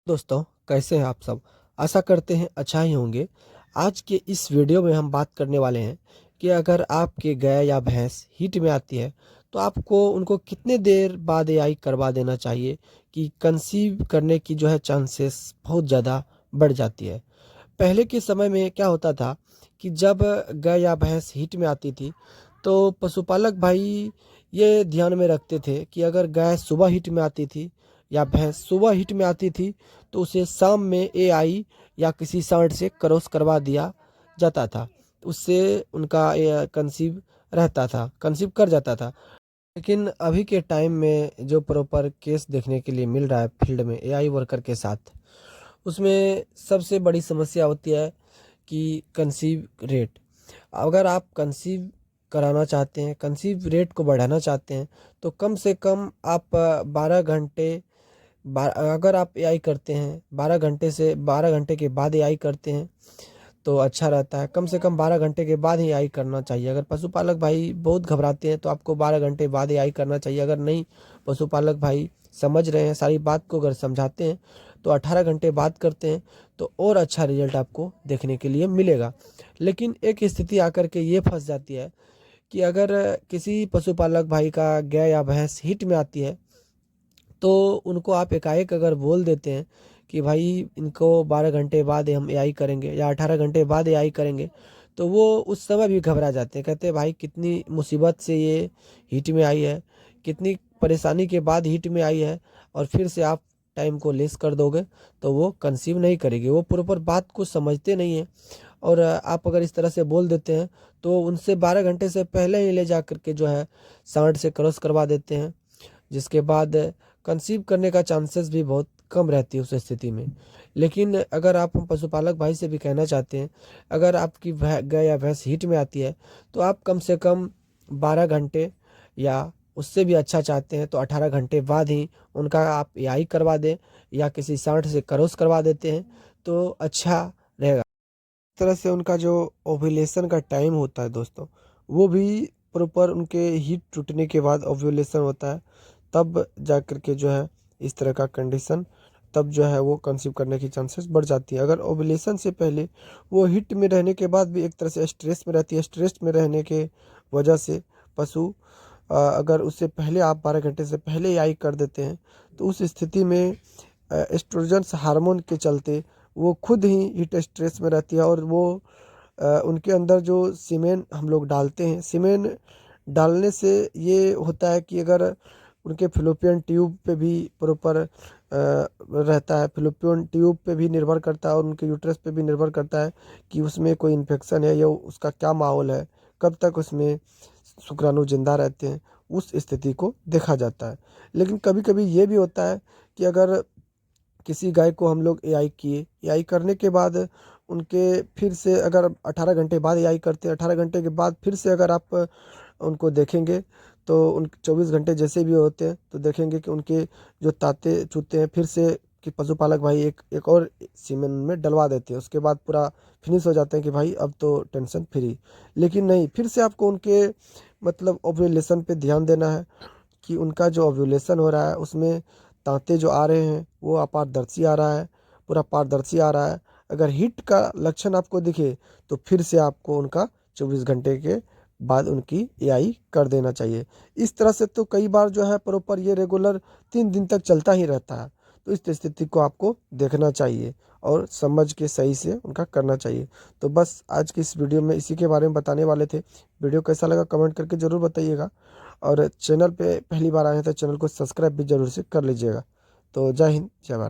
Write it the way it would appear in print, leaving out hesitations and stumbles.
दोस्तों, कैसे हैं आप सब। आशा करते हैं अच्छा ही होंगे। आज के इस वीडियो में हम बात करने वाले हैं कि अगर आपके गाय या भैंस हीट में आती है तो आपको उनको कितने देर बाद एआई करवा देना चाहिए कि कंसीव करने की जो है चांसेस बहुत ज़्यादा बढ़ जाती है। पहले के समय में क्या होता था कि जब गाय या भैंस हीट में आती थी तो पशुपालक भाई ये ध्यान में रखते थे कि अगर गाय सुबह हीट में आती थी या भैंस सुबह हीट में आती थी तो उसे शाम में एआई या किसी सांड से क्रॉस करवा दिया जाता था। उससे उनका कंसीव रहता था, कंसीव कर जाता था। लेकिन अभी के टाइम में जो प्रॉपर केस देखने के लिए मिल रहा है फील्ड में एआई वर्कर के साथ, उसमें सबसे बड़ी समस्या होती है कि कंसीव रेट। अगर आप कंसीव कराना चाहते हैं, कंसीव रेट को बढ़ाना चाहते हैं तो कम से कम आप 12 घंटे, अगर आप एआई करते हैं 12 घंटे से 12 घंटे के बाद एआई करते हैं तो अच्छा रहता है। कम से कम 12 घंटे के बाद ही एआई करना चाहिए। अगर पशुपालक भाई बहुत घबराते हैं तो आपको 12 घंटे बाद एआई करना चाहिए। अगर नहीं पशुपालक भाई समझ रहे हैं, सारी बात को अगर समझाते हैं तो 18 घंटे बाद करते हैं तो और अच्छा रिजल्ट आपको देखने के लिए मिलेगा। लेकिन एक स्थिति आकर के ये फंस जाती है कि अगर किसी पशुपालक भाई का गाय या भैंस हीट में आती है तो उनको आप एकाएक अगर बोल देते हैं कि भाई इनको 12 घंटे बाद हम एआई करेंगे या 18 घंटे बाद एआई करेंगे, तो वो उस समय भी घबरा जाते हैं। कहते हैं भाई कितनी मुसीबत से ये हीट में आई है, कितनी परेशानी के बाद हीट में आई है और फिर से आप टाइम को लेस कर दोगे तो वो कंसीव नहीं करेगी। वो प्रॉपर बात को समझते नहीं है और आप अगर इस तरह से बोल देते हैं तो उनसे 12 घंटे से पहले ही ले जा करके जो है सांड से क्रॉस करवा देते हैं, जिसके बाद कंसीव करने का चांसेस भी बहुत कम रहती है उस स्थिति में। लेकिन अगर आप पशुपालक भाई से भी कहना चाहते हैं, अगर आपकी गाय या भैंस हीट में आती है तो आप कम से कम 12 घंटे या उससे भी अच्छा चाहते हैं तो 18 घंटे बाद ही उनका आप एआई करवा दें या किसी सांड से क्रॉस करवा देते हैं तो अच्छा रहेगा। इस तरह से उनका जो ओव्यूलेशन का टाइम होता है दोस्तों, वो भी प्रॉपर उनके हीट टूटने के बाद ओव्यूलेशन होता है, तब जा कर के जो है इस तरह का कंडीशन, तब जो है वो कंसीव करने की चांसेस बढ़ जाती है। अगर ओव्यूलेशन से पहले वो हीट में रहने के बाद भी एक तरह से स्ट्रेस में रहती है, स्ट्रेस में रहने के वजह से पशु अगर उससे पहले आप 12 घंटे से पहले एआई कर देते हैं तो उस स्थिति में एस्ट्रोजन्स हार्मोन के चलते वो खुद ही हीट स्ट्रेस में रहती है और वो उनके अंदर जो सीमेन हम लोग डालते हैं, सीमेन डालने से ये होता है कि अगर उनके फिलोपियन ट्यूब पे भी प्रॉपर रहता है, फिलोपियन ट्यूब पे भी निर्भर करता है और उनके यूट्रस पे भी निर्भर करता है कि उसमें कोई इन्फेक्शन है या उसका क्या माहौल है, कब तक उसमें शुक्राणु जिंदा रहते हैं, उस स्थिति को देखा जाता है। लेकिन कभी कभी ये भी होता है कि अगर किसी गाय को हम लोग एआई किए, एआई करने के बाद उनके फिर से अगर 18 घंटे बाद एआई करते हैं, 18 घंटे के बाद फिर से अगर आप उनको देखेंगे तो उन 24 घंटे जैसे भी होते हैं तो देखेंगे कि उनके जो ताते चूते हैं फिर से कि पशुपालक भाई एक एक और सीमेन में डलवा देते हैं। उसके बाद पूरा फिनिश हो जाते हैं कि भाई अब तो टेंशन फ्री। लेकिन नहीं, फिर से आपको उनके मतलब ओव्यूलेशन पे ध्यान देना है कि उनका जो ओव्यूलेशन हो रहा है उसमें तांते जो आ रहे हैं वो अपारदर्शी आ रहा है, पूरा पारदर्शी आ रहा है। अगर हीट का लक्षण आपको दिखे तो फिर से आपको उनका 24 घंटे के बाद उनकी एआई कर देना चाहिए। इस तरह से तो कई बार जो है प्रॉपर ये रेगुलर 3 दिन तक चलता ही रहता है। तो इस स्थिति को आपको देखना चाहिए और समझ के सही से उनका करना चाहिए। तो बस आज की इस वीडियो में इसी के बारे में बताने वाले थे। वीडियो कैसा लगा कमेंट करके ज़रूर बताइएगा और चैनल पे पहली बार आए हैं तो चैनल को सब्सक्राइब भी जरूर से कर लीजिएगा। तो जय हिंद, जय भारत।